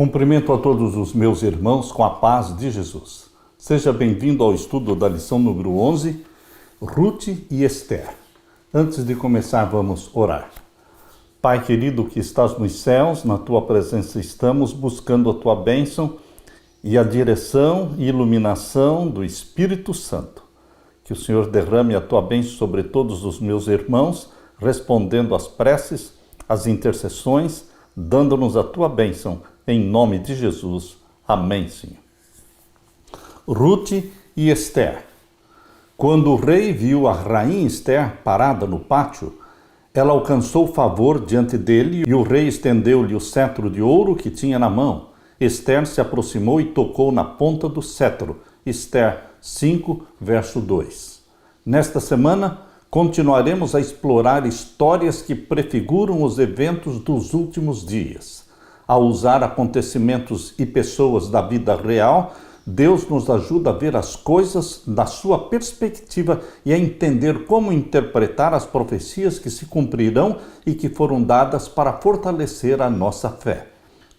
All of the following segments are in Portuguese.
Cumprimento a todos os meus irmãos com a paz de Jesus. Seja bem-vindo ao estudo da lição número 11, Ruth e Esther. Antes de começar, vamos orar. Pai querido que estás nos céus, na tua presença estamos buscando a tua bênção e a direção e iluminação do Espírito Santo. Que o Senhor derrame a tua bênção sobre todos os meus irmãos, respondendo às preces, às intercessões, dando-nos a tua bênção, em nome de Jesus. Amém, Senhor. Ruth e Esther. Quando o rei viu a rainha Esther parada no pátio, ela alcançou favor diante dele e o rei estendeu-lhe o cetro de ouro que tinha na mão. Esther se aproximou e tocou na ponta do cetro. Esther 5, verso 2. Nesta semana, continuaremos a explorar histórias que prefiguram os eventos dos últimos dias. Ao usar acontecimentos e pessoas da vida real, Deus nos ajuda a ver as coisas da sua perspectiva e a entender como interpretar as profecias que se cumprirão e que foram dadas para fortalecer a nossa fé.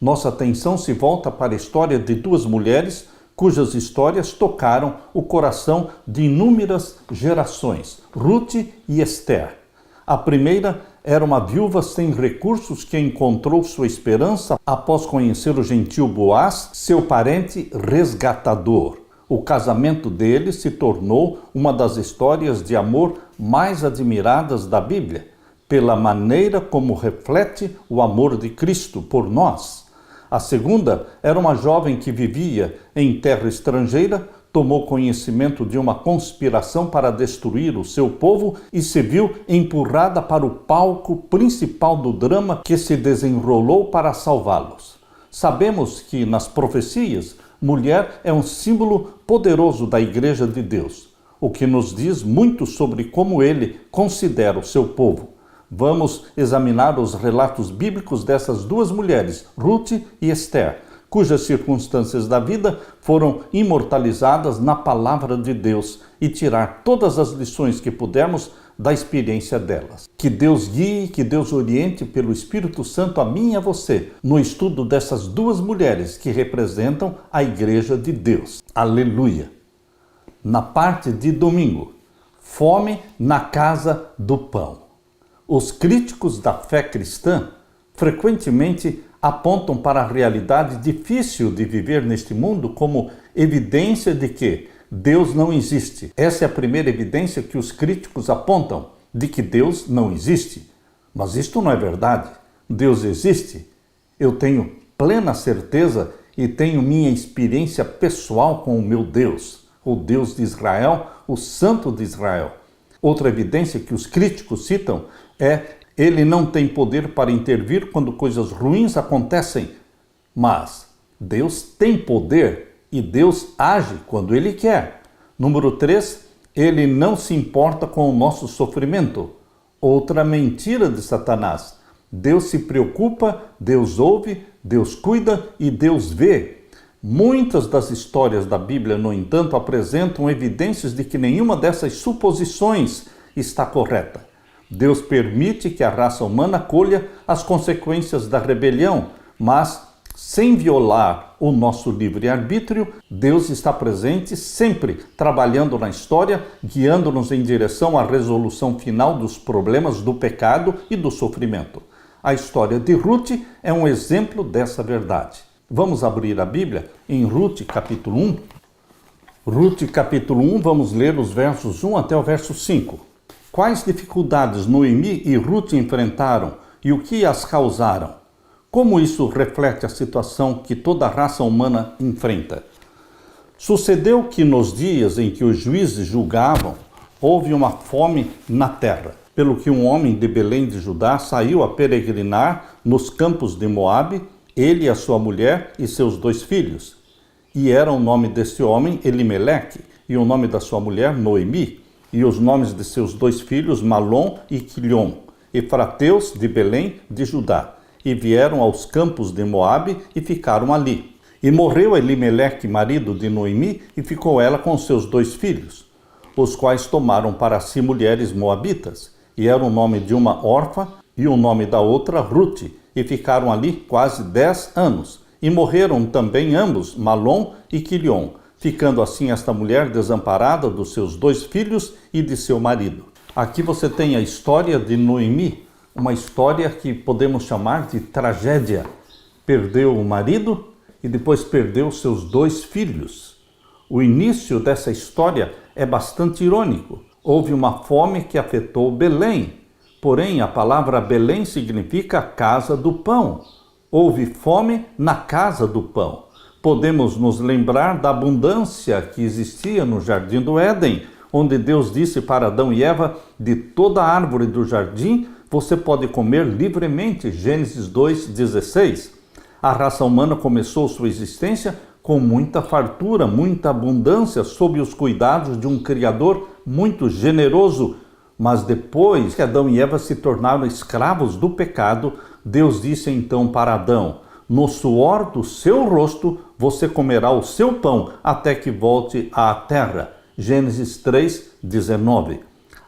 Nossa atenção se volta para a história de duas mulheres cujas histórias tocaram o coração de inúmeras gerações, Ruth e Esther. A primeira era uma viúva sem recursos que encontrou sua esperança após conhecer o gentil Boaz, seu parente resgatador. O casamento deles se tornou uma das histórias de amor mais admiradas da Bíblia, pela maneira como reflete o amor de Cristo por nós. A segunda era uma jovem que vivia em terra estrangeira, tomou conhecimento de uma conspiração para destruir o seu povo e se viu empurrada para o palco principal do drama que se desenrolou para salvá-los. Sabemos que nas profecias, mulher é um símbolo poderoso da Igreja de Deus, o que nos diz muito sobre como ele considera o seu povo. Vamos examinar os relatos bíblicos dessas duas mulheres, Ruth e Esther, cujas circunstâncias da vida foram imortalizadas na palavra de Deus e tirar todas as lições que pudermos da experiência delas. Que Deus guie, que Deus oriente pelo Espírito Santo a mim e a você no estudo dessas duas mulheres que representam a Igreja de Deus. Aleluia! Na parte de domingo, fome na casa do pão. Os críticos da fé cristã frequentemente apontam para a realidade difícil de viver neste mundo como evidência de que Deus não existe. Essa é a primeira evidência que os críticos apontam, de que Deus não existe. Mas isto não é verdade. Deus existe. Eu tenho plena certeza e tenho minha experiência pessoal com o meu Deus, o Deus de Israel, o Santo de Israel. Outra evidência que os críticos citam é: ele não tem poder para intervir quando coisas ruins acontecem, mas Deus tem poder e Deus age quando ele quer. Número 3, ele não se importa com o nosso sofrimento. Outra mentira de Satanás. Deus se preocupa, Deus ouve, Deus cuida e Deus vê. Muitas das histórias da Bíblia, no entanto, apresentam evidências de que nenhuma dessas suposições está correta. Deus permite que a raça humana colha as consequências da rebelião, mas, sem violar o nosso livre-arbítrio, Deus está presente sempre, trabalhando na história, guiando-nos em direção à resolução final dos problemas do pecado e do sofrimento. A história de Ruth é um exemplo dessa verdade. Vamos abrir a Bíblia em Ruth capítulo 1. Ruth capítulo 1, vamos ler os versos 1 até o verso 5. Quais dificuldades Noemi e Ruth enfrentaram e o que as causaram? Como isso reflete a situação que toda a raça humana enfrenta? Sucedeu que nos dias em que os juízes julgavam, houve uma fome na terra, pelo que um homem de Belém de Judá saiu a peregrinar nos campos de Moabe, ele, a sua mulher e seus 2 filhos. E era o nome desse homem Elimeleque, e o nome da sua mulher Noemi, e os nomes de seus 2 filhos Malom e Quilion, efrateus de Belém de Judá. E vieram aos campos de Moabe e ficaram ali. E morreu Elimeleque, marido de Noemi, e ficou ela com seus 2 filhos, os quais tomaram para si mulheres moabitas, e era o nome de uma órfã e o nome da outra Ruth, e ficaram ali quase 10 anos. E morreram também ambos, Malom e Quilion, ficando assim esta mulher desamparada dos seus 2 filhos e de seu marido. Aqui você tem a história de Noemi, uma história que podemos chamar de tragédia. Perdeu o marido e depois perdeu seus 2 filhos. O início dessa história é bastante irônico. Houve uma fome que afetou Belém, porém a palavra Belém significa casa do pão. Houve fome na casa do pão. Podemos nos lembrar da abundância que existia no Jardim do Éden, onde Deus disse para Adão e Eva: de toda árvore do jardim você pode comer livremente. Gênesis 2:16. A raça humana começou sua existência com muita fartura, muita abundância, sob os cuidados de um Criador muito generoso. Mas depois que Adão e Eva se tornaram escravos do pecado, Deus disse então para Adão: no suor do seu rosto você comerá o seu pão até que volte à terra. Gênesis 3:19.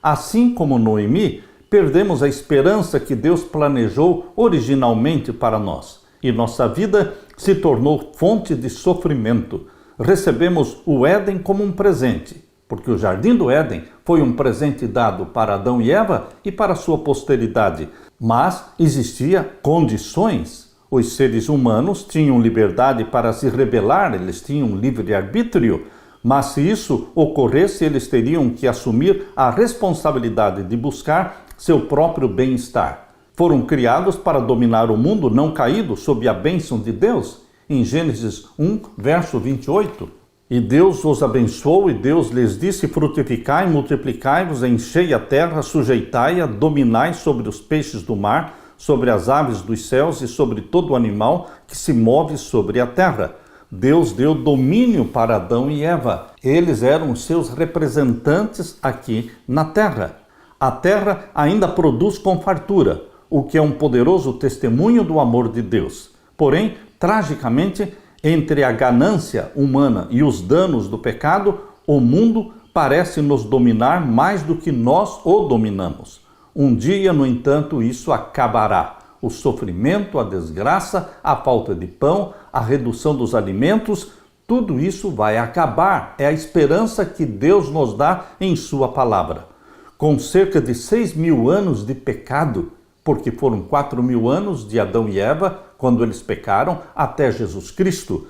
Assim como Noemi, perdemos a esperança que Deus planejou originalmente para nós. E nossa vida se tornou fonte de sofrimento. Recebemos o Éden como um presente, porque o Jardim do Éden foi um presente dado para Adão e Eva e para sua posteridade. Mas existiam condições. Os seres humanos tinham liberdade para se rebelar, eles tinham livre-arbítrio, mas se isso ocorresse, eles teriam que assumir a responsabilidade de buscar seu próprio bem-estar. Foram criados para dominar o mundo não caído sob a bênção de Deus, em Gênesis 1, verso 28. E Deus os abençoou e Deus lhes disse: frutificai, multiplicai-vos, enchei a terra, sujeitai-a, dominai sobre os peixes do mar, sobre as aves dos céus e sobre todo animal que se move sobre a terra. Deus deu domínio para Adão e Eva. Eles eram os seus representantes aqui na terra. A terra ainda produz com fartura, o que é um poderoso testemunho do amor de Deus. Porém, tragicamente, entre a ganância humana e os danos do pecado, o mundo parece nos dominar mais do que nós o dominamos. Um dia, no entanto, isso acabará. O sofrimento, a desgraça, a falta de pão, a redução dos alimentos, tudo isso vai acabar. É a esperança que Deus nos dá em sua palavra. Com cerca de 6.000 anos de pecado, porque foram 4.000 anos de Adão e Eva, quando eles pecaram, até Jesus Cristo.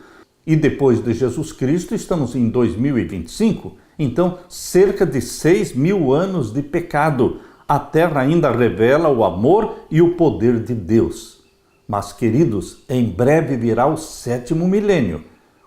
E depois de Jesus Cristo, estamos em 2025. Então, cerca de 6.000 anos de pecado. A terra ainda revela o amor e o poder de Deus. Mas, queridos, em breve virá o 7º milênio.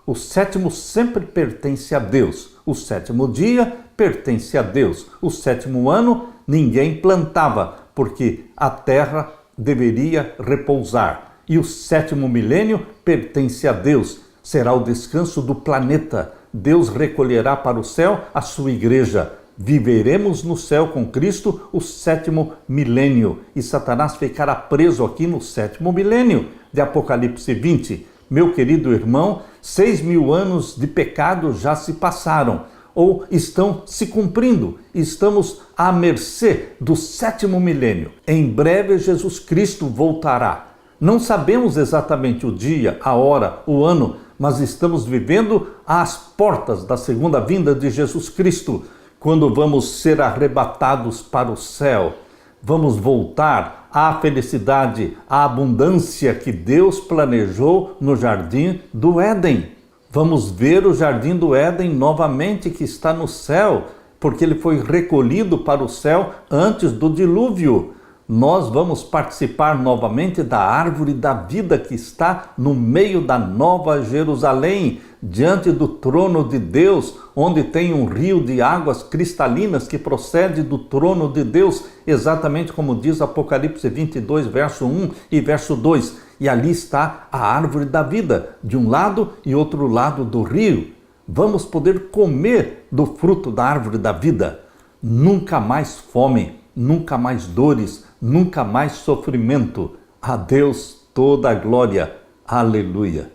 O 7º sempre pertence a Deus. O 7º dia pertence a Deus. O 7º ano ninguém plantava, porque a terra deveria repousar. E o 7º milênio pertence a Deus. Será o descanso do planeta. Deus recolherá para o céu a sua igreja. Viveremos no céu com Cristo o 7º milênio. E Satanás ficará preso aqui no 7º milênio de Apocalipse 20. Meu querido irmão, 6.000 anos de pecado já se passaram, ou estão se cumprindo. Estamos à mercê do 7º milênio. Em breve Jesus Cristo voltará. Não sabemos exatamente o dia, a hora, o ano, mas estamos vivendo às portas da segunda vinda de Jesus Cristo, quando vamos ser arrebatados para o céu. Vamos voltar à felicidade, à abundância que Deus planejou no Jardim do Éden. Vamos ver o Jardim do Éden novamente, que está no céu, porque ele foi recolhido para o céu antes do dilúvio. Nós vamos participar novamente da árvore da vida que está no meio da Nova Jerusalém, diante do trono de Deus, onde tem um rio de águas cristalinas que procede do trono de Deus, exatamente como diz Apocalipse 22, verso 1 e verso 2. E ali está a árvore da vida, de um lado e outro lado do rio. Vamos poder comer do fruto da árvore da vida. Nunca mais fome, nunca mais dores, nunca mais sofrimento. A Deus toda a glória. Aleluia.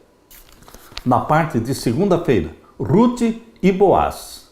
Na parte de segunda-feira, Ruth e Boaz.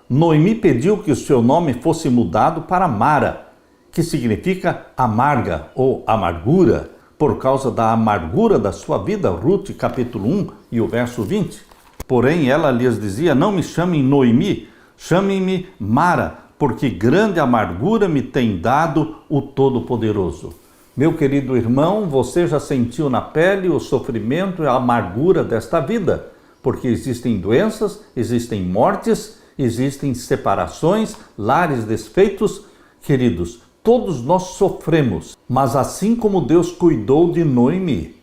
Noemi pediu que o seu nome fosse mudado para Mara, que significa amarga ou amargura, por causa da amargura da sua vida, Rute capítulo 1 e o verso 20. Porém ela lhes dizia, não me chamem Noemi, chamem-me Mara, porque grande amargura me tem dado o Todo-Poderoso. Meu querido irmão, você já sentiu na pele o sofrimento e a amargura desta vida, porque existem doenças, existem mortes, existem separações, lares desfeitos. Queridos, todos nós sofremos, mas assim como Deus cuidou de Noemi,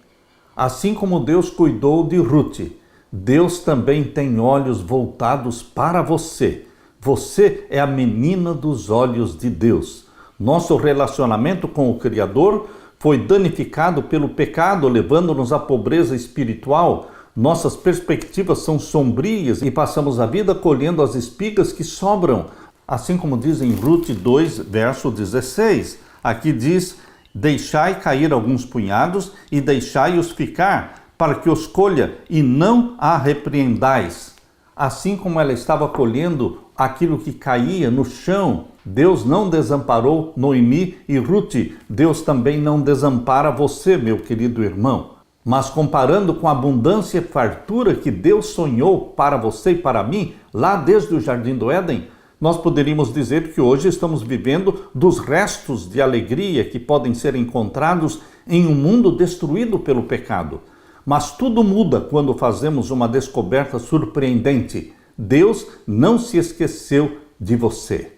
assim como Deus cuidou de Rute, Deus também tem olhos voltados para você. Você é a menina dos olhos de Deus. Nosso relacionamento com o Criador foi danificado pelo pecado, levando-nos à pobreza espiritual. Nossas perspectivas são sombrias e passamos a vida colhendo as espigas que sobram. Assim como diz em Rute 2, verso 16. Aqui diz, deixai cair alguns punhados e deixai-os ficar, para que os colha e não a repreendais. Assim como ela estava colhendo aquilo que caía no chão, Deus não desamparou Noemi e Rute. Deus também não desampara você, meu querido irmão. Mas comparando com a abundância e fartura que Deus sonhou para você e para mim, lá desde o Jardim do Éden, nós poderíamos dizer que hoje estamos vivendo dos restos de alegria que podem ser encontrados em um mundo destruído pelo pecado. Mas tudo muda quando fazemos uma descoberta surpreendente. Deus não se esqueceu de você.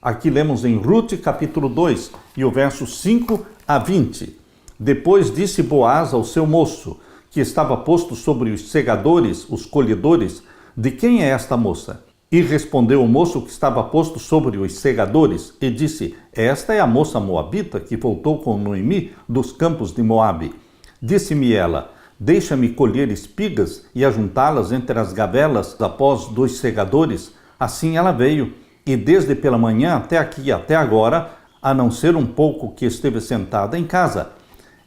Aqui lemos em Rute capítulo 2 e o verso 5 a 20. Depois disse Boaz ao seu moço, que estava posto sobre os segadores, os colhedores, de quem é esta moça? E respondeu o moço que estava posto sobre os segadores, e disse, esta é a moça moabita que voltou com Noemi dos campos de Moabe. Disse-me ela, deixa-me colher espigas e ajuntá-las entre as gavelas após 2 segadores. Assim ela veio, e desde pela manhã até aqui, até agora, a não ser um pouco que esteve sentada em casa.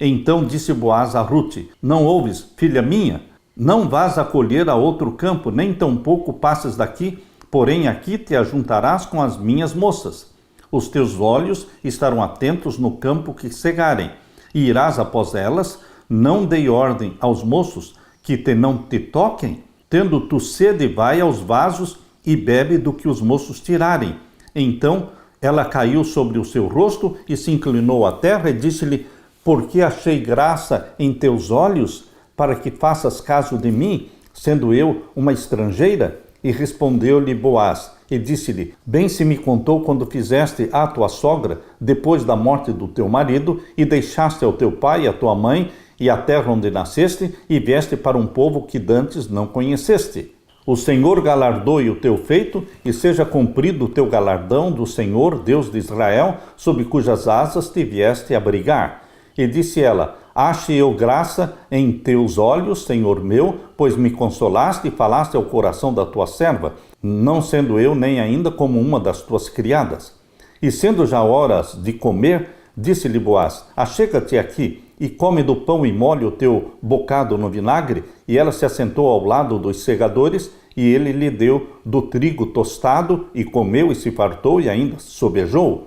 Então disse Boaz a Rute, não ouves, filha minha? Não vás a colher a outro campo, nem tampouco passes daqui, porém aqui te ajuntarás com as minhas moças. Os teus olhos estarão atentos no campo que cegarem, e irás após elas. Não dei ordem aos moços que não te toquem? Tendo tu sede, vai aos vasos e bebe do que os moços tirarem. Então ela caiu sobre o seu rosto e se inclinou à terra e disse-lhe, porque achei graça em teus olhos, para que faças caso de mim, sendo eu uma estrangeira? E respondeu-lhe Boaz, e disse-lhe, bem se me contou quando fizeste a tua sogra, depois da morte do teu marido, e deixaste ao teu pai e a tua mãe, e a terra onde nasceste, e vieste para um povo que dantes não conheceste. O Senhor galardoe o teu feito, e seja cumprido o teu galardão do Senhor, Deus de Israel, sob cujas asas te vieste abrigar. E disse ela, ache eu graça em teus olhos, Senhor meu, pois me consolaste e falaste ao coração da tua serva, não sendo eu nem ainda como uma das tuas criadas. E sendo já horas de comer, disse-lhe Boaz, achega-te aqui, e come do pão e molhe o teu bocado no vinagre. E ela se assentou ao lado dos segadores, e ele lhe deu do trigo tostado, e comeu e se fartou, e ainda sobejou.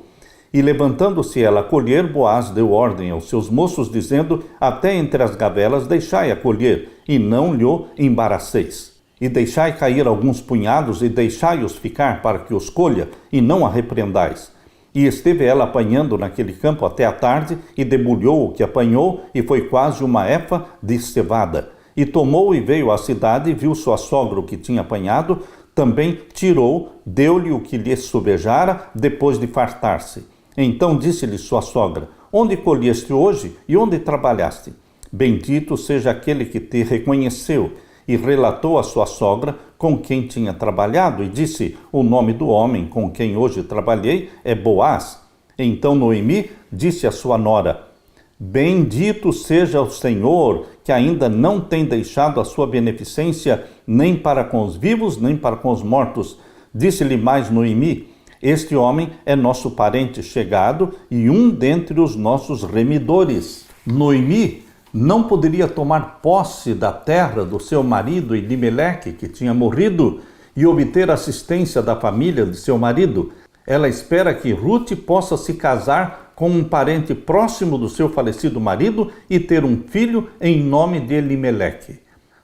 E levantando-se ela a colher, Boaz deu ordem aos seus moços, dizendo, até entre as gavelas deixai a colher, e não lhe embaraceis. E deixai cair alguns punhados, e deixai-os ficar para que os colha, e não a repreendais. E esteve ela apanhando naquele campo até a tarde, e debulhou o que apanhou, e foi quase uma efa de cevada. E tomou e veio à cidade, e viu sua sogra o que tinha apanhado, também tirou, deu-lhe o que lhe sobejara, depois de fartar-se. Então disse-lhe sua sogra, onde colheste hoje e onde trabalhaste? Bendito seja aquele que te reconheceu. E relatou a sua sogra com quem tinha trabalhado, e disse, o nome do homem com quem hoje trabalhei é Boaz. Então Noemi disse à sua nora, bendito seja o Senhor, que ainda não tem deixado a sua beneficência, nem para com os vivos, nem para com os mortos. Disse-lhe mais Noemi, este homem é nosso parente chegado e um dentre os nossos remidores. Noemi não poderia tomar posse da terra do seu marido Elimeleque, que tinha morrido, e obter assistência da família de seu marido. Ela espera que Rute possa se casar com um parente próximo do seu falecido marido e ter um filho em nome de Elimeleque.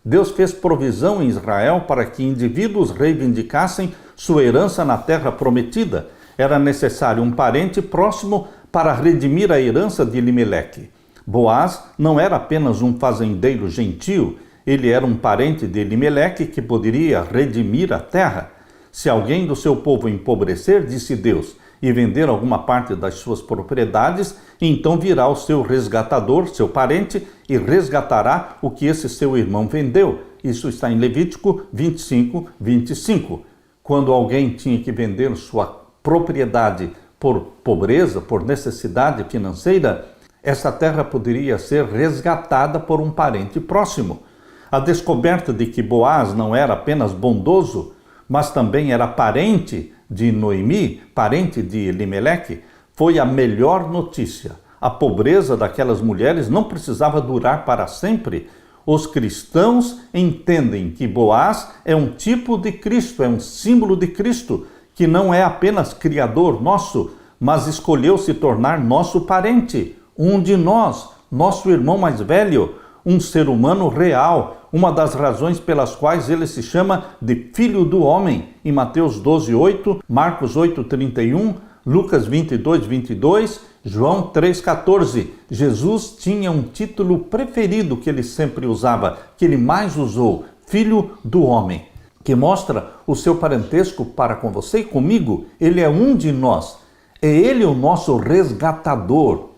Deus fez provisão em Israel para que indivíduos reivindicassem sua herança na terra prometida. Era necessário um parente próximo para redimir a herança de Elimeleque. Boaz não era apenas um fazendeiro gentio, ele era um parente de Elimeleque que poderia redimir a terra. Se alguém do seu povo empobrecer, disse Deus, e vender alguma parte das suas propriedades, então virá o seu resgatador, seu parente, e resgatará o que esse seu irmão vendeu. Isso está em Levítico 25, 25. Quando alguém tinha que vender sua propriedade por pobreza, por necessidade financeira, essa terra poderia ser resgatada por um parente próximo. A descoberta de que Boaz não era apenas bondoso, mas também era parente de Noemi, parente de Elimeleque, foi a melhor notícia. A pobreza daquelas mulheres não precisava durar para sempre. Os cristãos entendem que Boaz é um tipo de Cristo, é um símbolo de Cristo, que não é apenas criador nosso, mas escolheu se tornar nosso parente, um de nós, nosso irmão mais velho, um ser humano real, uma das razões pelas quais ele se chama de Filho do Homem, em Mateus 12:8, Marcos 8:31, Lucas 22:22, João 3:14. Jesus tinha um título preferido que ele sempre usava, que ele mais usou, Filho do Homem, que mostra o seu parentesco para com você e comigo. Ele é um de nós, é ele o nosso resgatador,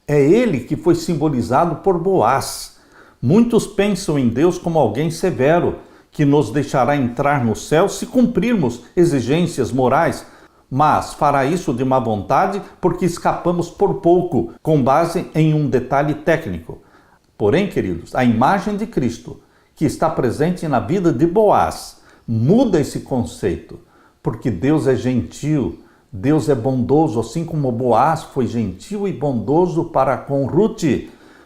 é ele que foi simbolizado por Boaz. Muitos pensam em Deus como alguém severo, que nos deixará entrar no céu se cumprirmos exigências morais, mas fará isso de má vontade porque escapamos por pouco, com base em um detalhe técnico. Porém, queridos, a imagem de Cristo, que está presente na vida de Boaz, muda esse conceito, porque Deus é gentil, Deus é bondoso, assim como Boaz foi gentil e bondoso para com Ruth.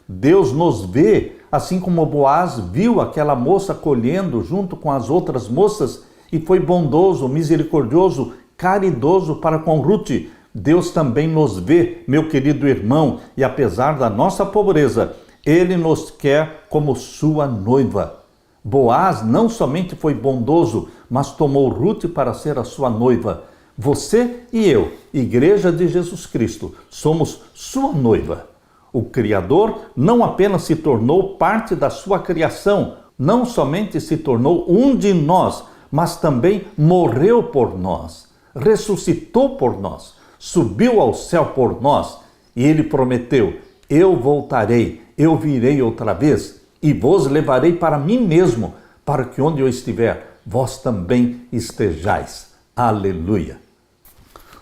Deus nos vê, assim como Boaz viu aquela moça colhendo junto com as outras moças e foi bondoso, misericordioso, caridoso para com Ruth. Deus também nos vê, meu querido irmão, e apesar da nossa pobreza, Ele nos quer como sua noiva. Boaz não somente foi bondoso, mas tomou Ruth para ser a sua noiva. Você e eu, Igreja de Jesus Cristo, somos sua noiva. O Criador não apenas se tornou parte da sua criação, não somente se tornou um de nós, mas também morreu por nós, ressuscitou por nós, subiu ao céu por nós, e Ele prometeu, eu voltarei, eu virei outra vez, e vos levarei para mim mesmo, para que onde eu estiver, vós também estejais. Aleluia!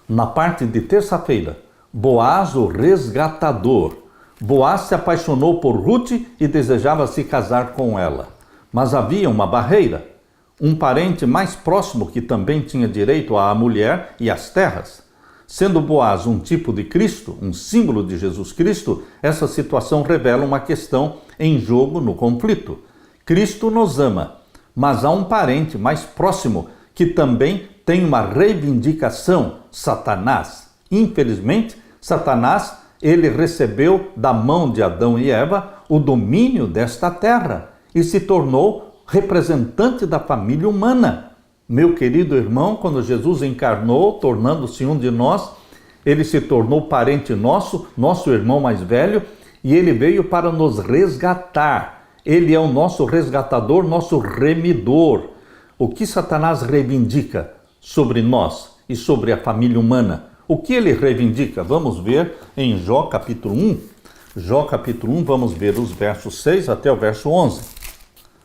Na parte de terça-feira, Boaz, o resgatador. Boaz se apaixonou por Ruth e desejava se casar com ela. Mas havia uma barreira. Um parente mais próximo que também tinha direito à mulher e às terras. Sendo Boaz um tipo de Cristo, um símbolo de Jesus Cristo, essa situação revela uma questão em jogo no conflito. Cristo nos ama, mas há um parente mais próximo que também tem uma reivindicação, Satanás. Infelizmente, Satanás, ele recebeu da mão de Adão e Eva o domínio desta terra e se tornou representante da família humana. Meu querido irmão, quando Jesus encarnou, tornando-se um de nós, ele se tornou parente nosso, nosso irmão mais velho, e ele veio para nos resgatar. Ele é o nosso resgatador, nosso remidor. O que Satanás reivindica sobre nós e sobre a família humana? O que ele reivindica? Vamos ver em Jó capítulo 1. Jó capítulo 1, vamos ver os versos 6 até o verso 11.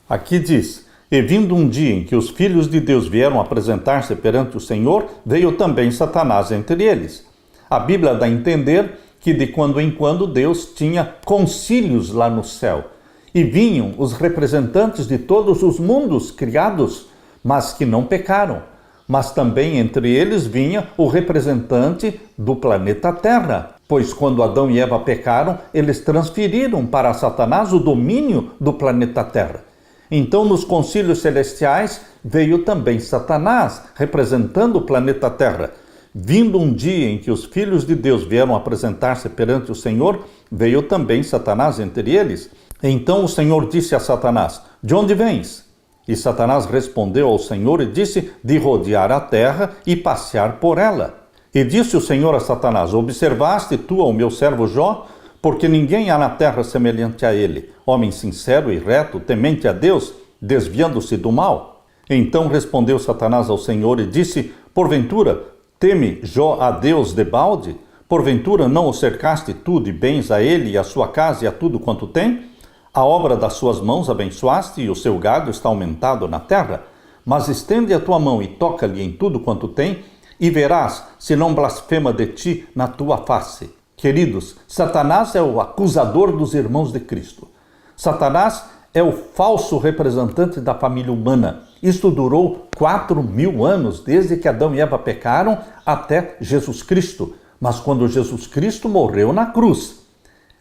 Aqui diz: E vindo um dia em que os filhos de Deus vieram apresentar-se perante o Senhor, veio também Satanás entre eles. A Bíblia dá a entender que de quando em quando Deus tinha concílios lá no céu. E vinham os representantes de todos os mundos criados, mas que não pecaram. Mas também entre eles vinha o representante do planeta Terra, pois quando Adão e Eva pecaram, eles transferiram para Satanás o domínio do planeta Terra. Então, nos concílios celestiais, veio também Satanás, representando o planeta Terra. Vindo um dia em que os filhos de Deus vieram apresentar-se perante o Senhor, veio também Satanás entre eles. Então o Senhor disse a Satanás: de onde vens? E Satanás respondeu ao Senhor e disse: de rodear a terra e passear por ela. E disse o Senhor a Satanás: observaste tu ao meu servo Jó? Porque ninguém há na terra semelhante a ele, homem sincero e reto, temente a Deus, desviando-se do mal. Então respondeu Satanás ao Senhor e disse: porventura, teme Jó a Deus debalde? Porventura não o cercaste tu de bens a ele e a sua casa e a tudo quanto tem? A obra das suas mãos abençoaste e o seu gado está aumentado na terra. Mas estende a tua mão e toca-lhe em tudo quanto tem, e verás se não blasfema de ti na tua face. Queridos, Satanás é o acusador dos irmãos de Cristo. Satanás é o falso representante da família humana. Isto durou 4.000 anos, desde que Adão e Eva pecaram até Jesus Cristo. Mas quando Jesus Cristo morreu na cruz,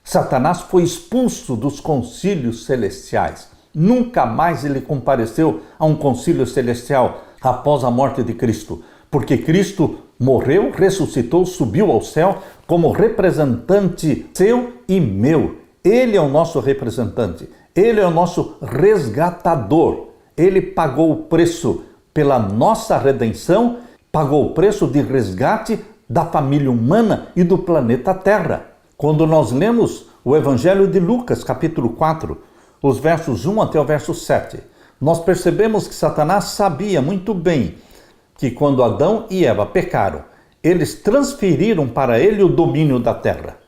Satanás foi expulso dos concílios celestiais. Nunca mais ele compareceu a um concílio celestial após a morte de Cristo, porque Cristo morreu, ressuscitou, subiu ao céu como representante seu e meu. Ele é o nosso representante, ele é o nosso resgatador. Ele pagou o preço pela nossa redenção, pagou o preço de resgate da família humana e do planeta Terra. Quando nós lemos o Evangelho de Lucas, capítulo 4, os versos 1 até o verso 7, nós percebemos que Satanás sabia muito bem que quando Adão e Eva pecaram, eles transferiram para ele o domínio da terra.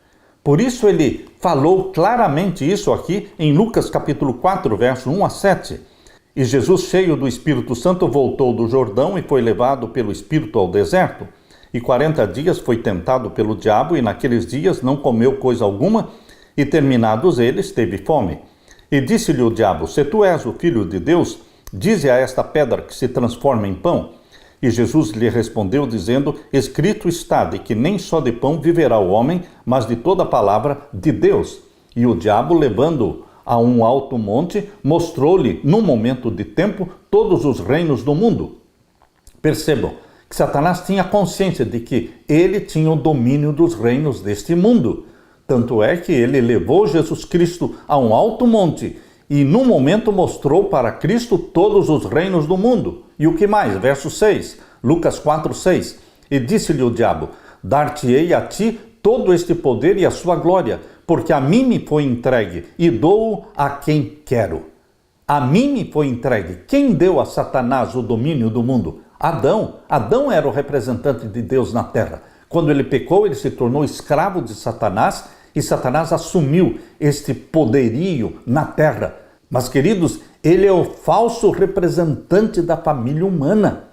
Por isso ele falou claramente isso aqui em Lucas capítulo 4, verso 1 a 7. E Jesus, cheio do Espírito Santo, voltou do Jordão e foi levado pelo Espírito ao deserto. E 40 dias foi tentado pelo diabo, e naqueles dias não comeu coisa alguma, e terminados eles, teve fome. E disse-lhe o diabo: se tu és o Filho de Deus, dize a esta pedra que se transforma em pão. E Jesus lhe respondeu, dizendo: escrito está de que nem só de pão viverá o homem, mas de toda a palavra de Deus. E o diabo, levando-o a um alto monte, mostrou-lhe, num momento de tempo, todos os reinos do mundo. Percebam que Satanás tinha consciência de que ele tinha o domínio dos reinos deste mundo. Tanto é que ele levou Jesus Cristo a um alto monte e, num momento, mostrou para Cristo todos os reinos do mundo. E o que mais? Verso 6, Lucas 4, 6. E disse-lhe o diabo: dar-te-ei a ti todo este poder e a sua glória, porque a mim me foi entregue e dou-o a quem quero. A mim me foi entregue. Quem deu a Satanás o domínio do mundo? Adão. Adão era o representante de Deus na terra. Quando ele pecou, ele se tornou escravo de Satanás e Satanás assumiu este poderio na terra. Mas, queridos, ele é o falso representante da família humana.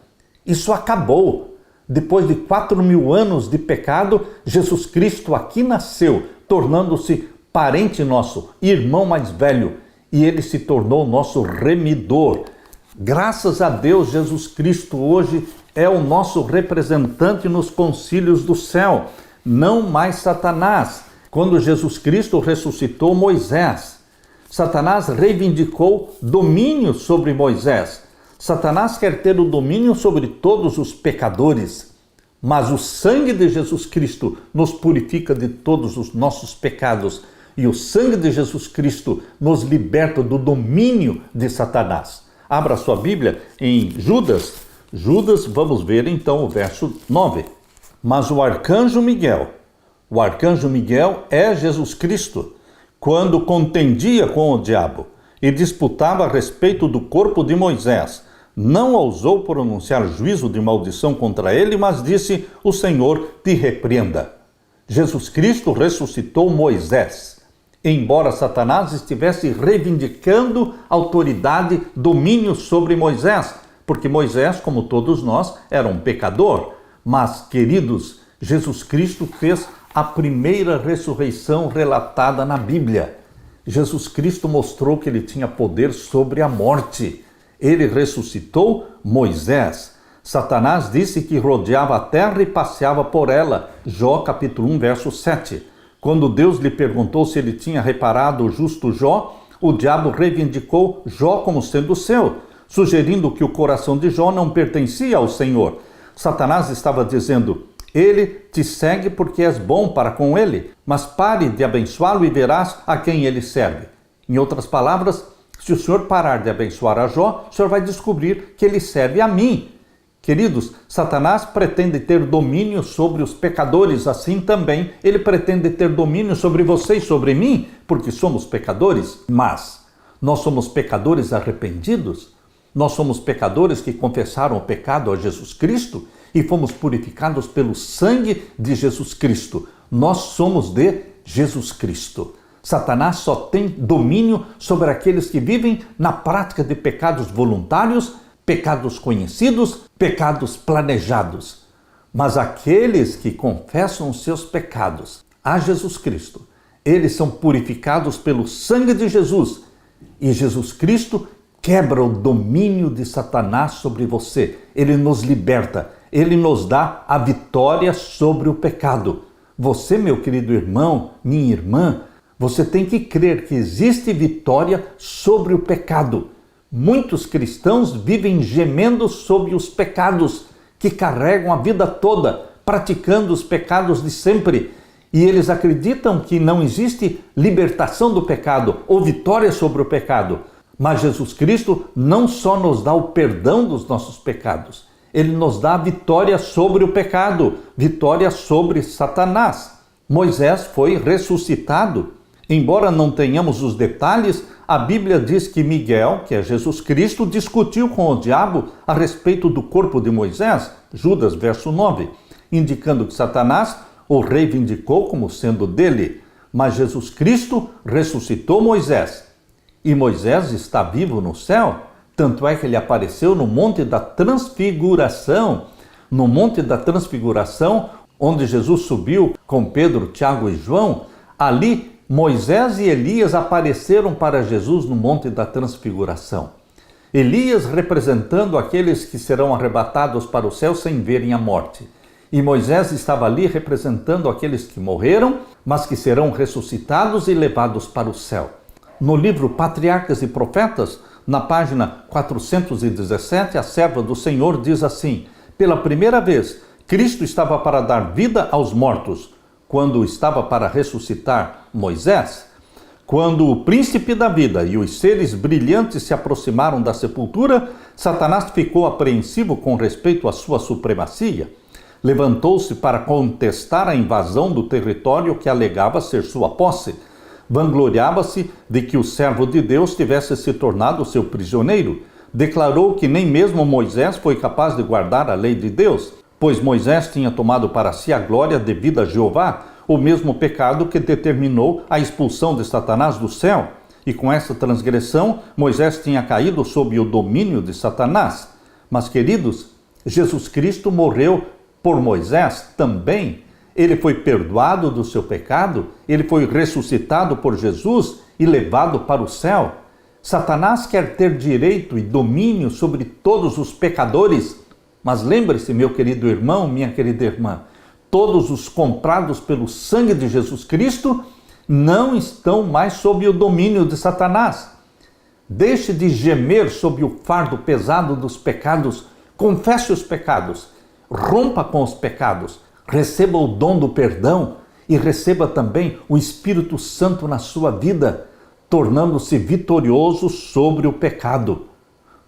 Isso acabou. Depois de 4.000 anos de pecado, Jesus Cristo aqui nasceu, tornando-se parente nosso, irmão mais velho, e ele se tornou nosso remidor. Graças a Deus, Jesus Cristo hoje é o nosso representante nos concílios do céu, não mais Satanás. Quando Jesus Cristo ressuscitou Moisés, Satanás reivindicou domínio sobre Moisés. Satanás quer ter o domínio sobre todos os pecadores, mas o sangue de Jesus Cristo nos purifica de todos os nossos pecados e o sangue de Jesus Cristo nos liberta do domínio de Satanás. Abra sua Bíblia em Judas, vamos ver então o verso 9. Mas o arcanjo Miguel é Jesus Cristo, quando contendia com o diabo e disputava a respeito do corpo de Moisés, não ousou pronunciar juízo de maldição contra ele, mas disse: o Senhor te repreenda. Jesus Cristo ressuscitou Moisés, embora Satanás estivesse reivindicando autoridade, domínio sobre Moisés, porque Moisés, como todos nós, era um pecador. Mas, queridos, Jesus Cristo fez a primeira ressurreição relatada na Bíblia. Jesus Cristo mostrou que ele tinha poder sobre a morte. Ele ressuscitou Moisés. Satanás disse que rodeava a terra e passeava por ela. Jó capítulo 1, verso 7. Quando Deus lhe perguntou se ele tinha reparado o justo Jó, o diabo reivindicou Jó como sendo seu, sugerindo que o coração de Jó não pertencia ao Senhor. Satanás estava dizendo: Ele te segue porque és bom para com ele, mas pare de abençoá-lo e verás a quem ele serve. Em outras palavras, se o Senhor parar de abençoar a Jó, o Senhor vai descobrir que ele serve a mim. Queridos, Satanás pretende ter domínio sobre os pecadores, assim também ele pretende ter domínio sobre você e sobre mim, porque somos pecadores. Mas nós somos pecadores arrependidos, nós somos pecadores que confessaram o pecado a Jesus Cristo e fomos purificados pelo sangue de Jesus Cristo. Nós somos de Jesus Cristo. Satanás só tem domínio sobre aqueles que vivem na prática de pecados voluntários, pecados conhecidos, pecados planejados. Mas aqueles que confessam os seus pecados a Jesus Cristo, eles são purificados pelo sangue de Jesus. E Jesus Cristo quebra o domínio de Satanás sobre você. Ele nos liberta. Ele nos dá a vitória sobre o pecado. Você, meu querido irmão, minha irmã, você tem que crer que existe vitória sobre o pecado. Muitos cristãos vivem gemendo sobre os pecados que carregam a vida toda, praticando os pecados de sempre. E eles acreditam que não existe libertação do pecado ou vitória sobre o pecado. Mas Jesus Cristo não só nos dá o perdão dos nossos pecados, ele nos dá a vitória sobre o pecado, vitória sobre Satanás. Moisés foi ressuscitado. Embora não tenhamos os detalhes, a Bíblia diz que Miguel, que é Jesus Cristo, discutiu com o diabo a respeito do corpo de Moisés, Judas, verso 9, indicando que Satanás o reivindicou como sendo dele. Mas Jesus Cristo ressuscitou Moisés. E Moisés está vivo no céu, tanto é que ele apareceu no Monte da Transfiguração. No Monte da Transfiguração, onde Jesus subiu com Pedro, Tiago e João, ali Moisés e Elias apareceram para Jesus no Monte da Transfiguração. Elias representando aqueles que serão arrebatados para o céu sem verem a morte. E Moisés estava ali representando aqueles que morreram, mas que serão ressuscitados e levados para o céu. No livro Patriarcas e Profetas, na página 417, a serva do Senhor diz assim: pela primeira vez, Cristo estava para dar vida aos mortos, quando estava para ressuscitar Moisés. Quando o príncipe da vida e os seres brilhantes se aproximaram da sepultura, Satanás ficou apreensivo com respeito à sua supremacia. Levantou-se para contestar a invasão do território que alegava ser sua posse. Vangloriava-se de que o servo de Deus tivesse se tornado seu prisioneiro. Declarou que nem mesmo Moisés foi capaz de guardar a lei de Deus, pois Moisés tinha tomado para si a glória devida a Jeová, o mesmo pecado que determinou a expulsão de Satanás do céu. E com essa transgressão, Moisés tinha caído sob o domínio de Satanás. Mas, queridos, Jesus Cristo morreu por Moisés também. Ele foi perdoado do seu pecado, ele foi ressuscitado por Jesus e levado para o céu. Satanás quer ter direito e domínio sobre todos os pecadores, mas lembre-se, meu querido irmão, minha querida irmã, todos os comprados pelo sangue de Jesus Cristo não estão mais sob o domínio de Satanás. Deixe de gemer sob o fardo pesado dos pecados, confesse os pecados, rompa com os pecados, receba o dom do perdão e receba também o Espírito Santo na sua vida, tornando-se vitorioso sobre o pecado.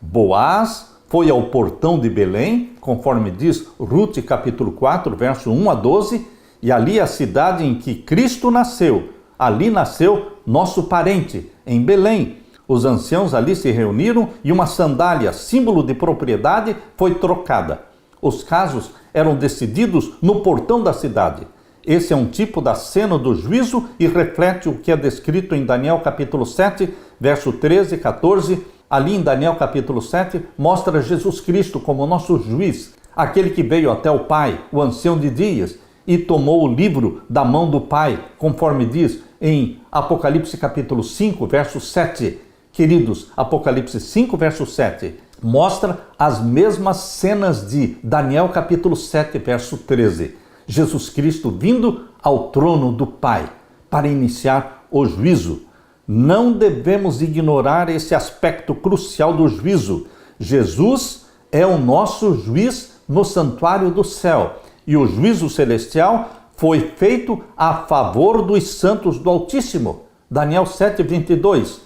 Boaz foi ao portão de Belém, conforme diz Rute capítulo 4, verso 1 a 12, e ali a cidade em que Cristo nasceu. Ali nasceu nosso parente, em Belém. Os anciãos ali se reuniram e uma sandália, símbolo de propriedade, foi trocada. Os casos eram decididos no portão da cidade. Esse é um tipo da cena do juízo e reflete o que é descrito em Daniel capítulo 7, verso 13 e 14. Ali em Daniel capítulo 7, mostra Jesus Cristo como nosso juiz, aquele que veio até o Pai, o ancião de dias, e tomou o livro da mão do Pai, conforme diz em Apocalipse capítulo 5, verso 7. Queridos, Apocalipse 5, verso 7, mostra as mesmas cenas de Daniel capítulo 7, verso 13. Jesus Cristo vindo ao trono do Pai para iniciar o juízo. Não devemos ignorar esse aspecto crucial do juízo. Jesus é o nosso juiz no santuário do céu. e o juízo celestial foi feito a favor dos santos do Altíssimo. Daniel 7:22.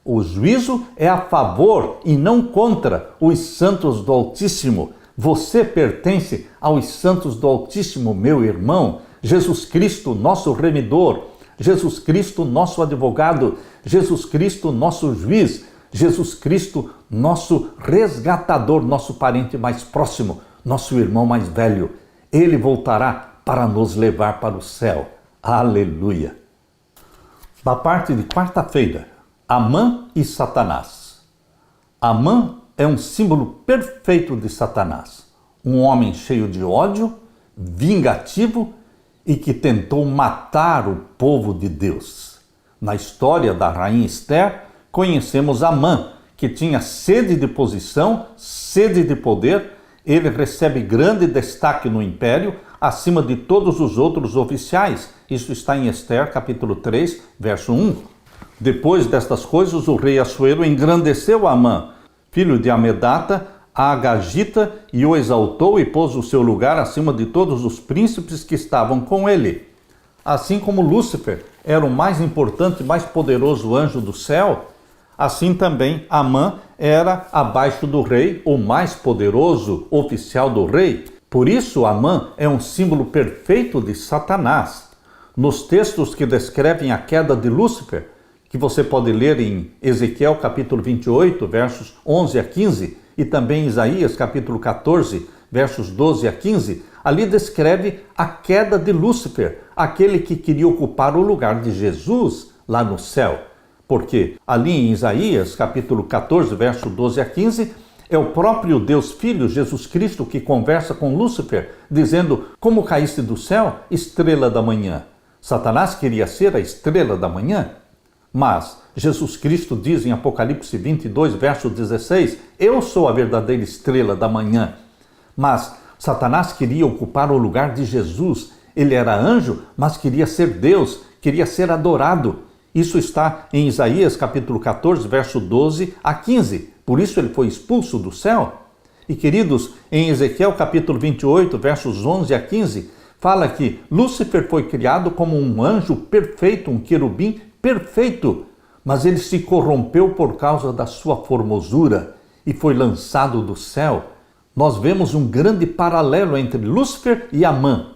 O juízo é a favor e não contra os santos do Altíssimo. Você pertence aos santos do Altíssimo, meu irmão. Jesus Cristo, nosso remidor. Jesus Cristo, nosso advogado. Jesus Cristo, nosso juiz. Jesus Cristo, nosso resgatador, nosso parente mais próximo, nosso irmão mais velho. Ele voltará para nos levar para o céu. Aleluia! Da parte de quarta-feira, Amã e Satanás. Amã é um símbolo perfeito de Satanás. Um homem cheio de ódio, vingativo e que tentou matar o povo de Deus. Na história da rainha Esther, conhecemos Amã, que tinha sede de posição, sede de poder. Ele recebe grande destaque no império, acima de todos os outros oficiais. Isso está em Esther, capítulo 3, verso 1. Depois destas coisas, o rei Assuero engrandeceu Amã, filho de Amedata, a Agagita, e o exaltou e pôs o seu lugar acima de todos os príncipes que estavam com ele. Assim como Lúcifer era o mais importante e mais poderoso anjo do céu, assim também Amã era abaixo do rei, o mais poderoso oficial do rei. Por isso, Amã é um símbolo perfeito de Satanás. Nos textos que descrevem a queda de Lúcifer, que você pode ler em Ezequiel capítulo 28, versos 11 a 15, e também em Isaías capítulo 14, versos 12 a 15, ali descreve a queda de Lúcifer, aquele que queria ocupar o lugar de Jesus lá no céu. Porque ali em Isaías capítulo 14, verso 12 a 15, é o próprio Deus Filho, Jesus Cristo, que conversa com Lúcifer, dizendo: como caíste do céu, estrela da manhã. Satanás queria ser a estrela da manhã. Mas Jesus Cristo diz em Apocalipse 22, verso 16, eu sou a verdadeira estrela da manhã. Mas Satanás queria ocupar o lugar de Jesus. Ele era anjo, mas queria ser Deus, queria ser adorado. Isso está em Isaías capítulo 14, verso 12 a 15. Por isso ele foi expulso do céu. E queridos, em Ezequiel capítulo 28, versos 11 a 15, fala que Lúcifer foi criado como um anjo perfeito, um querubim perfeito, mas ele se corrompeu por causa da sua formosura e foi lançado do céu. Nós vemos um grande paralelo entre Lúcifer e Amã,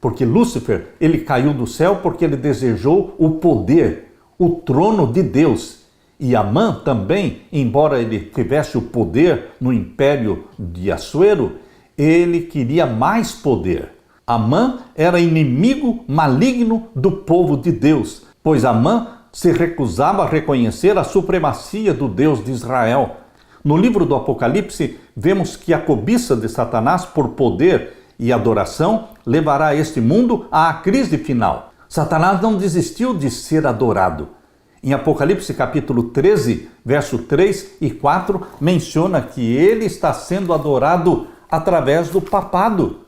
porque Lúcifer, ele caiu do céu porque ele desejou o poder, o trono de Deus. E Amã também, embora ele tivesse o poder no império de Assuero, ele queria mais poder. Amã era inimigo maligno do povo de Deus, pois Amã se recusava a reconhecer a supremacia do Deus de Israel. No livro do Apocalipse, vemos que a cobiça de Satanás por poder e adoração levará este mundo à crise final. Satanás não desistiu de ser adorado. Em Apocalipse capítulo 13, verso 3 e 4, menciona que ele está sendo adorado através do papado.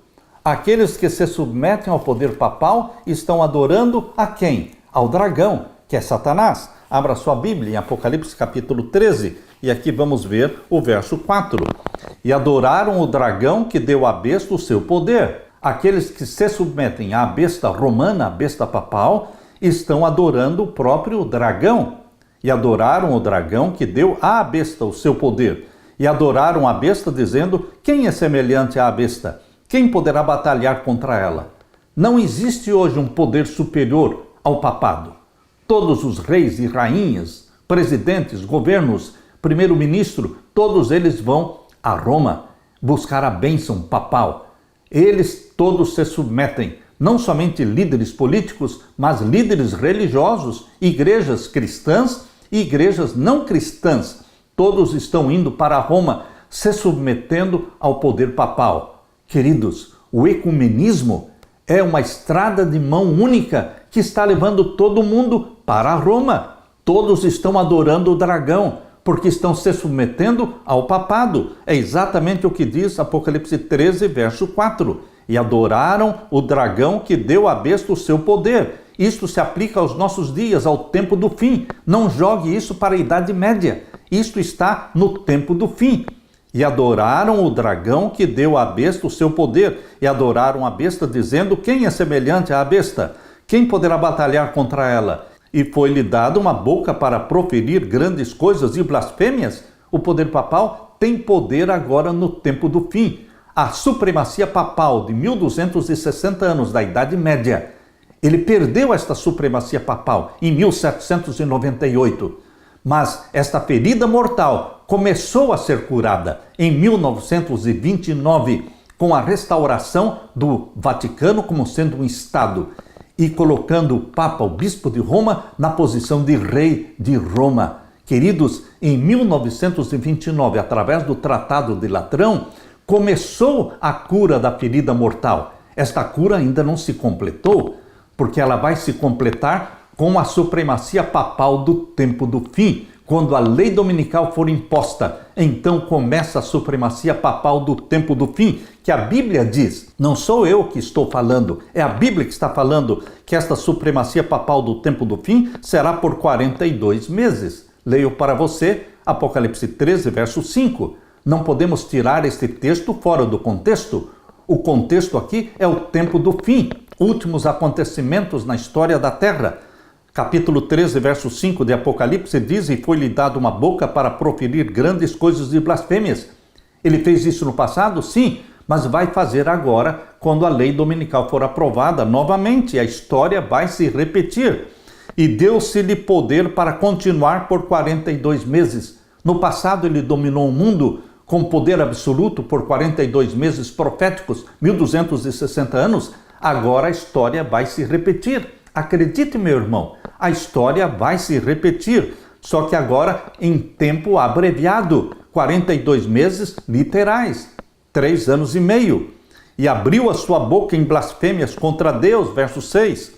Aqueles que se submetem ao poder papal estão adorando a quem? Ao dragão, que é Satanás. Abra sua Bíblia em Apocalipse capítulo 13 e aqui vamos ver o verso 4. E adoraram o dragão que deu à besta o seu poder. Aqueles que se submetem à besta romana, à besta papal, estão adorando o próprio dragão. E adoraram o dragão que deu à besta o seu poder. E adoraram a besta dizendo: quem é semelhante à besta? Quem poderá batalhar contra ela? Não existe hoje um poder superior ao papado. Todos os reis e rainhas, presidentes, governos, primeiro-ministro, todos eles vão a Roma buscar a bênção papal. Eles todos se submetem, não somente líderes políticos, mas líderes religiosos, igrejas cristãs e igrejas não cristãs. Todos estão indo para Roma, se submetendo ao poder papal. Queridos, o ecumenismo é uma estrada de mão única que está levando todo mundo para Roma. Todos estão adorando o dragão, porque estão se submetendo ao papado. É exatamente o que diz Apocalipse 13, verso 4. E adoraram o dragão que deu à besta o seu poder. Isto se aplica aos nossos dias, ao tempo do fim. Não jogue isso para a Idade Média. Isto está no tempo do fim. E adoraram o dragão que deu à besta o seu poder, e adoraram a besta, dizendo: quem é semelhante à besta? Quem poderá batalhar contra ela? E foi-lhe dado uma boca para proferir grandes coisas e blasfêmias. O poder papal tem poder agora no tempo do fim. A supremacia papal de 1260 anos da Idade Média, ele perdeu esta supremacia papal em 1798. Mas esta ferida mortal começou a ser curada em 1929, com a restauração do Vaticano como sendo um Estado e colocando o Papa, o Bispo de Roma, na posição de rei de Roma. Queridos, em 1929, através do Tratado de Latrão, começou a cura da ferida mortal. Esta cura ainda não se completou, porque ela vai se completar com a supremacia papal do tempo do fim. Quando a lei dominical for imposta, então começa a supremacia papal do tempo do fim, que a Bíblia diz, não sou eu que estou falando, é a Bíblia que está falando que esta supremacia papal do tempo do fim será por 42 meses. Leio para você Apocalipse 13, verso 5. Não podemos tirar este texto fora do contexto. O contexto aqui é o tempo do fim, últimos acontecimentos na história da Terra. Capítulo 13, verso 5 de Apocalipse diz: e foi-lhe dado uma boca para proferir grandes coisas e blasfêmias. Ele fez isso no passado? Sim, mas vai fazer agora, quando a lei dominical for aprovada novamente. A história vai se repetir. E deu-se-lhe poder para continuar por 42 meses. No passado ele dominou o mundo com poder absoluto por 42 meses proféticos, 1260 anos. Agora a história vai se repetir. Acredite, meu irmão, a história vai se repetir, só que agora em tempo abreviado, 42 meses literais, 3 anos e meio. E abriu a sua boca em blasfêmias contra Deus, verso 6,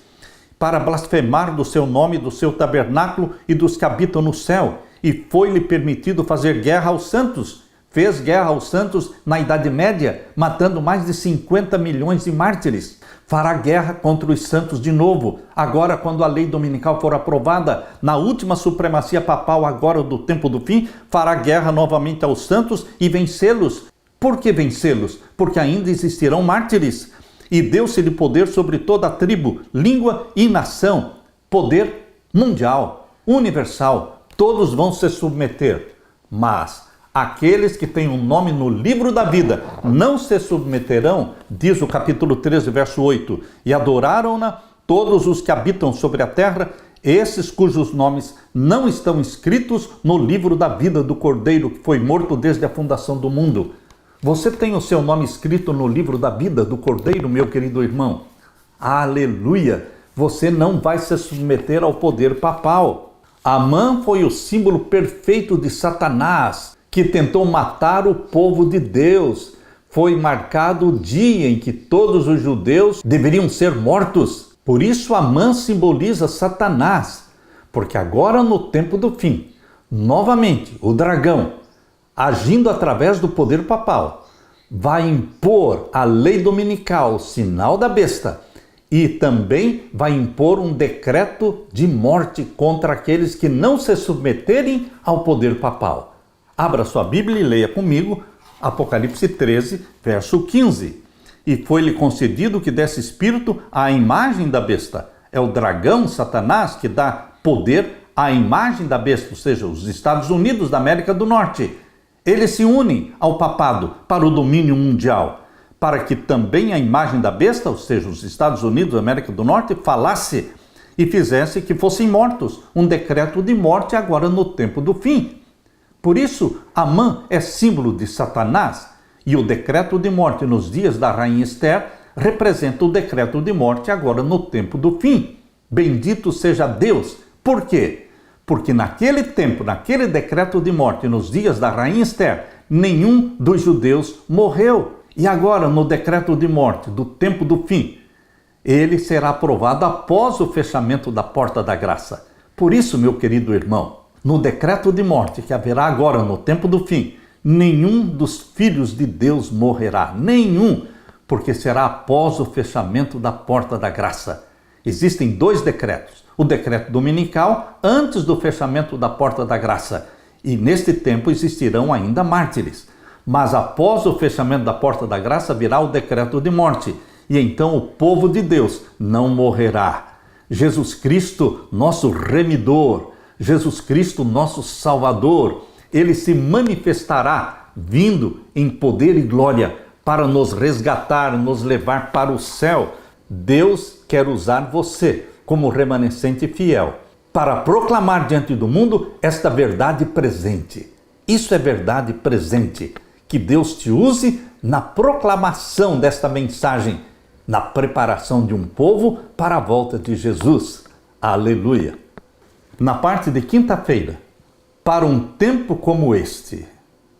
para blasfemar do seu nome, do seu tabernáculo e dos que habitam no céu. E foi-lhe permitido fazer guerra aos santos. Fez guerra aos santos na Idade Média, matando mais de 50 milhões de mártires. Fará guerra contra os santos de novo, agora quando a lei dominical for aprovada, na última supremacia papal agora do tempo do fim, fará guerra novamente aos santos e vencê-los. Por que vencê-los? Porque ainda existirão mártires. E deu-se-lhe poder sobre toda a tribo, língua e nação. Poder mundial, universal. Todos vão se submeter. Mas aqueles que têm um nome no livro da vida não se submeterão, diz o capítulo 13, verso 8. E adoraram-na todos os que habitam sobre a terra, esses cujos nomes não estão escritos no livro da vida do Cordeiro, que foi morto desde a fundação do mundo. Você tem o seu nome escrito no livro da vida do Cordeiro, meu querido irmão? Aleluia! Você não vai se submeter ao poder papal. Amã foi o símbolo perfeito de Satanás, que tentou matar o povo de Deus. Foi marcado o dia em que todos os judeus deveriam ser mortos. Por isso Amã simboliza Satanás, porque agora no tempo do fim, novamente o dragão, agindo através do poder papal, vai impor a lei dominical, o sinal da besta, e também vai impor um decreto de morte contra aqueles que não se submeterem ao poder papal. Abra sua Bíblia e leia comigo Apocalipse 13, verso 15. E foi-lhe concedido que desse espírito à imagem da besta. É o dragão, Satanás, que dá poder à imagem da besta, ou seja, os Estados Unidos da América do Norte. Eles se unem ao papado para o domínio mundial, para que também a imagem da besta, ou seja, os Estados Unidos da América do Norte, falasse e fizesse que fossem mortos. Um decreto de morte agora no tempo do fim. Por isso, Amã é símbolo de Satanás, e o decreto de morte nos dias da rainha Esther representa o decreto de morte agora no tempo do fim. Bendito seja Deus. Por quê? Porque naquele tempo, naquele decreto de morte nos dias da rainha Esther, nenhum dos judeus morreu. E agora, no decreto de morte do tempo do fim, ele será aprovado após o fechamento da porta da graça. Por isso, meu querido irmão, no decreto de morte que haverá agora no tempo do fim, nenhum dos filhos de Deus morrerá, nenhum, porque será após o fechamento da porta da graça. Existem 2 decretos, o decreto dominical antes do fechamento da porta da graça, e neste tempo existirão ainda mártires. Mas após o fechamento da porta da graça virá o decreto de morte. E então o povo de Deus não morrerá. Jesus Cristo, nosso remidor, Jesus Cristo, nosso Salvador, ele se manifestará vindo em poder e glória para nos resgatar, nos levar para o céu. Deus quer usar você como remanescente fiel para proclamar diante do mundo esta verdade presente. Isso é verdade presente. Que Deus te use na proclamação desta mensagem, na preparação de um povo para a volta de Jesus. Aleluia! Na parte de quinta-feira, para um tempo como este,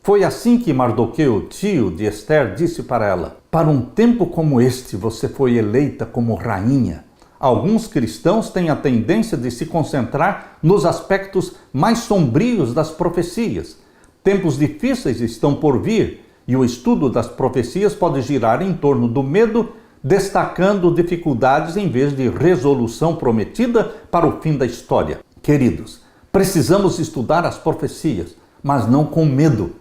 foi assim que Mardoqueu, tio de Esther, disse para ela: para um tempo como este você foi eleita como rainha. Alguns cristãos têm a tendência de se concentrar nos aspectos mais sombrios das profecias. Tempos difíceis estão por vir e o estudo das profecias pode girar em torno do medo, destacando dificuldades em vez de resolução prometida para o fim da história. Queridos, precisamos estudar as profecias, mas não com medo,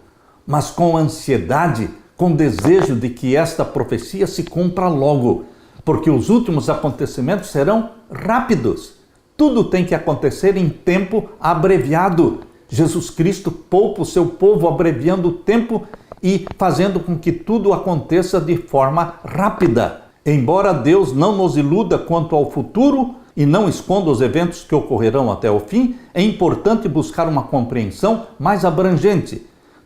mas com ansiedade, com desejo de que esta profecia se cumpra logo, porque os últimos acontecimentos serão rápidos. Tudo tem que acontecer em tempo abreviado. Jesus Cristo poupa o seu povo abreviando o tempo e fazendo com que tudo aconteça de forma rápida. Embora Deus não nos iluda quanto ao futuro e não esconda os eventos que ocorrerão até o fim, é importante buscar uma compreensão mais abrangente.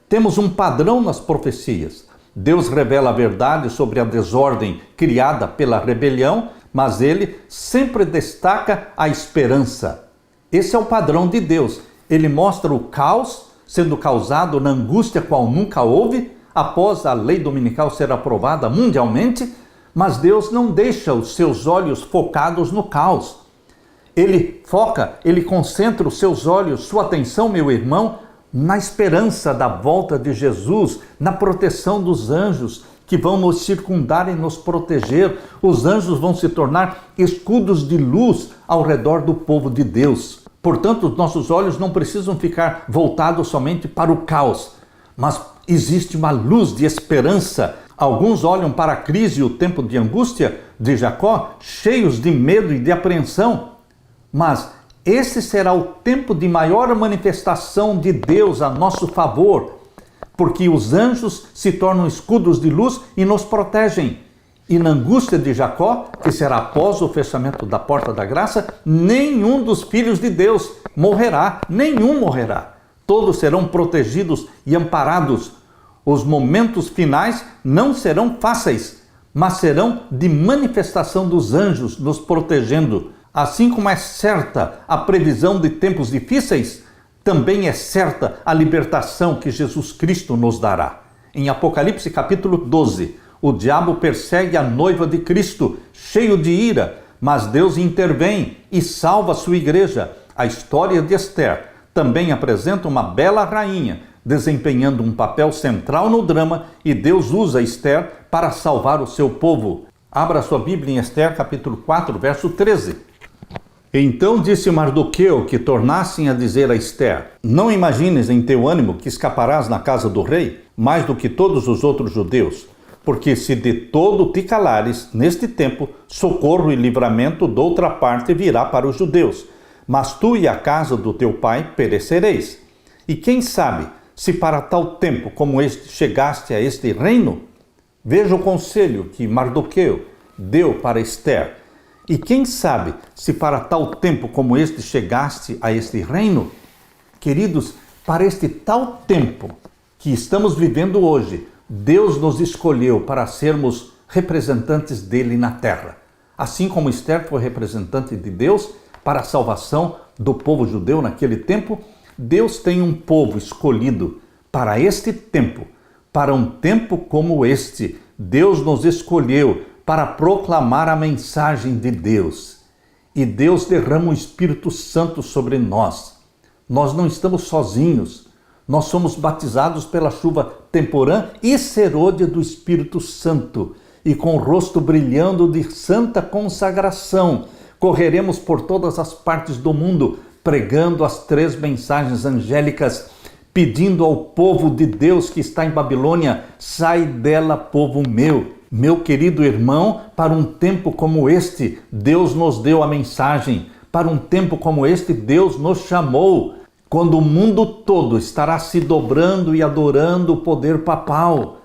Temos um padrão nas profecias. Deus revela a verdade sobre a desordem criada pela rebelião, mas ele sempre destaca a esperança. Esse é o padrão de Deus. Ele mostra o caos sendo causado na angústia qual nunca houve, após a lei dominical ser aprovada mundialmente, mas Deus não deixa os seus olhos focados no caos. Ele concentra os seus olhos, sua atenção, meu irmão, na esperança da volta de Jesus, na proteção dos anjos que vão nos circundar e nos proteger. Os anjos vão se tornar escudos de luz ao redor do povo de Deus. Portanto, os nossos olhos não precisam ficar voltados somente para o caos, mas existe uma luz de esperança. Alguns olham para a crise e o tempo de angústia de Jacó, cheios de medo e de apreensão, mas esse será o tempo de maior manifestação de Deus a nosso favor, porque os anjos se tornam escudos de luz e nos protegem. E na angústia de Jacó, que será após o fechamento da porta da graça, nenhum dos filhos de Deus morrerá, nenhum morrerá. Todos serão protegidos e amparados. Os momentos finais não serão fáceis, mas serão de manifestação dos anjos nos protegendo. Assim como é certa a previsão de tempos difíceis, também é certa a libertação que Jesus Cristo nos dará. Em Apocalipse capítulo 12, o diabo persegue a noiva de Cristo, cheio de ira, mas Deus intervém e salva a sua igreja. A história de Esther também apresenta uma bela rainha, desempenhando um papel central no drama, e Deus usa Esther para salvar o seu povo. Abra sua Bíblia em Esther capítulo 4, verso 13. Então disse Mardoqueu que tornassem a dizer a Esther: não imagines em teu ânimo que escaparás na casa do rei, mais do que todos os outros judeus, porque se de todo te calares, neste tempo, socorro e livramento de outra parte virá para os judeus, mas tu e a casa do teu pai perecereis. E quem sabe, se para tal tempo como este chegaste a este reino? Veja o conselho que Mardoqueu deu para Esther. E quem sabe, se para tal tempo como este chegaste a este reino? Queridos, para este tal tempo que estamos vivendo hoje, Deus nos escolheu para sermos representantes dele na terra. Assim como Esther foi representante de Deus para a salvação do povo judeu naquele tempo, Deus tem um povo escolhido para este tempo, para um tempo como este. Deus nos escolheu para proclamar a mensagem de Deus. E Deus derrama o Espírito Santo sobre nós. Nós não estamos sozinhos. Nós somos batizados pela chuva temporã e serôdia do Espírito Santo. E com o rosto brilhando de santa consagração, correremos por todas as partes do mundo, pregando as 3 mensagens angélicas, pedindo ao povo de Deus que está em Babilônia: sai dela, povo meu. Meu querido irmão, para um tempo como este, Deus nos deu a mensagem. Para um tempo como este, Deus nos chamou. Quando o mundo todo estará se dobrando e adorando o poder papal,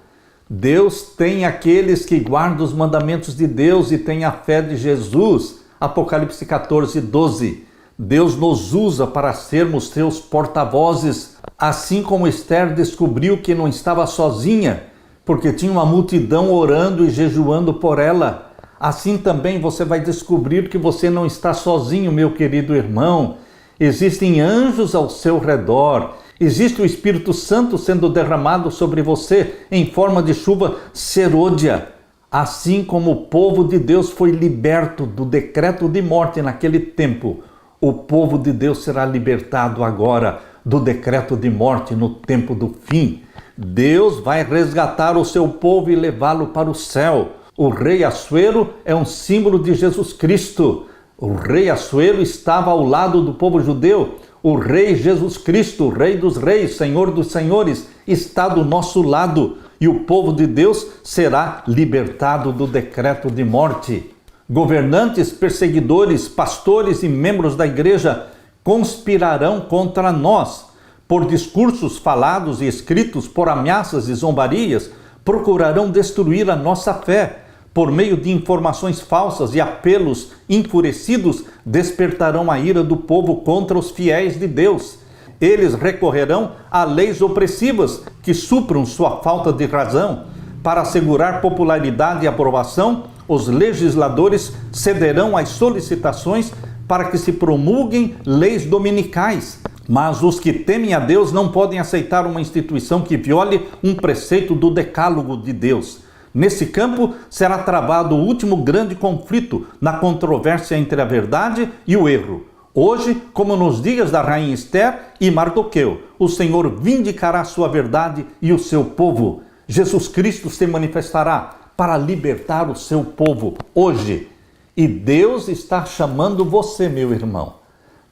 Deus tem aqueles que guardam os mandamentos de Deus e têm a fé de Jesus. Apocalipse 14, 12. Deus nos usa para sermos seus porta-vozes, assim como Esther descobriu que não estava sozinha, porque tinha uma multidão orando e jejuando por ela. Assim também você vai descobrir que você não está sozinho, meu querido irmão. Existem anjos ao seu redor. Existe o Espírito Santo sendo derramado sobre você em forma de chuva serôdia. Assim como o povo de Deus foi liberto do decreto de morte naquele tempo, o povo de Deus será libertado agora do decreto de morte no tempo do fim. Deus vai resgatar o seu povo e levá-lo para o céu. O rei Assuero é um símbolo de Jesus Cristo. O rei Assuero estava ao lado do povo judeu. O rei Jesus Cristo, o rei dos reis, senhor dos senhores, está do nosso lado. E o povo de Deus será libertado do decreto de morte. Governantes, perseguidores, pastores e membros da igreja conspirarão contra nós. Por discursos falados e escritos, por ameaças e zombarias, procurarão destruir a nossa fé. Por meio de informações falsas e apelos enfurecidos, despertarão a ira do povo contra os fiéis de Deus. Eles recorrerão a leis opressivas que supram sua falta de razão. Para assegurar popularidade e aprovação, os legisladores cederão às solicitações para que se promulguem leis dominicais. Mas os que temem a Deus não podem aceitar uma instituição que viole um preceito do decálogo de Deus. Nesse campo será travado o último grande conflito na controvérsia entre a verdade e o erro. Hoje, como nos dias da rainha Esther e Mardoqueu, o Senhor vindicará sua verdade e o seu povo. Jesus Cristo se manifestará para libertar o seu povo hoje. E Deus está chamando você, meu irmão,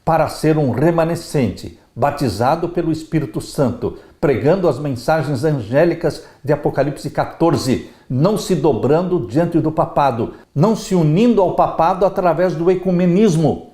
para ser um remanescente, batizado pelo Espírito Santo, pregando as mensagens angélicas de Apocalipse 14, não se dobrando diante do papado, não se unindo ao papado através do ecumenismo.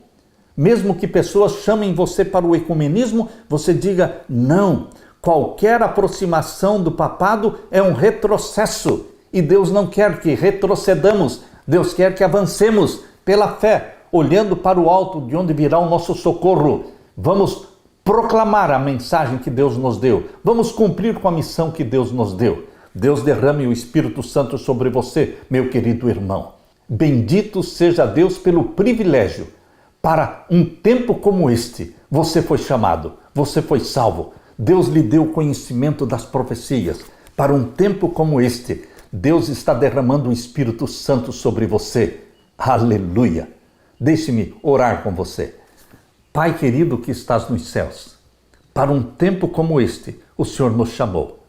Mesmo que pessoas chamem você para o ecumenismo, você diga não. Qualquer aproximação do papado é um retrocesso. E Deus não quer que retrocedamos. Deus quer que avancemos pela fé, olhando para o alto, de onde virá o nosso socorro. Vamos proclamar a mensagem que Deus nos deu. Vamos cumprir com a missão que Deus nos deu. Deus derrame o Espírito Santo sobre você, meu querido irmão. Bendito seja Deus pelo privilégio. Para um tempo como este, você foi chamado, você foi salvo. Deus lhe deu conhecimento das profecias. Para um tempo como este, Deus está derramando o Espírito Santo sobre você. Aleluia! Deixe-me orar com você. Pai querido que estás nos céus, para um tempo como este, o Senhor nos chamou.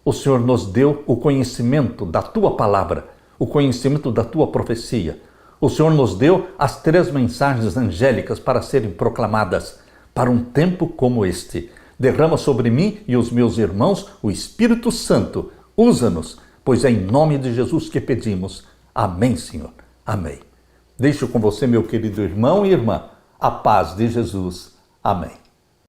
O Senhor nos deu o conhecimento da Tua palavra, o conhecimento da Tua profecia. O Senhor nos deu as 3 mensagens angélicas para serem proclamadas para um tempo como este. Derrama sobre mim e os meus irmãos o Espírito Santo. Usa-nos, pois é em nome de Jesus que pedimos. Amém, Senhor. Amém. Deixo com você, meu querido irmão e irmã, a paz de Jesus. Amém.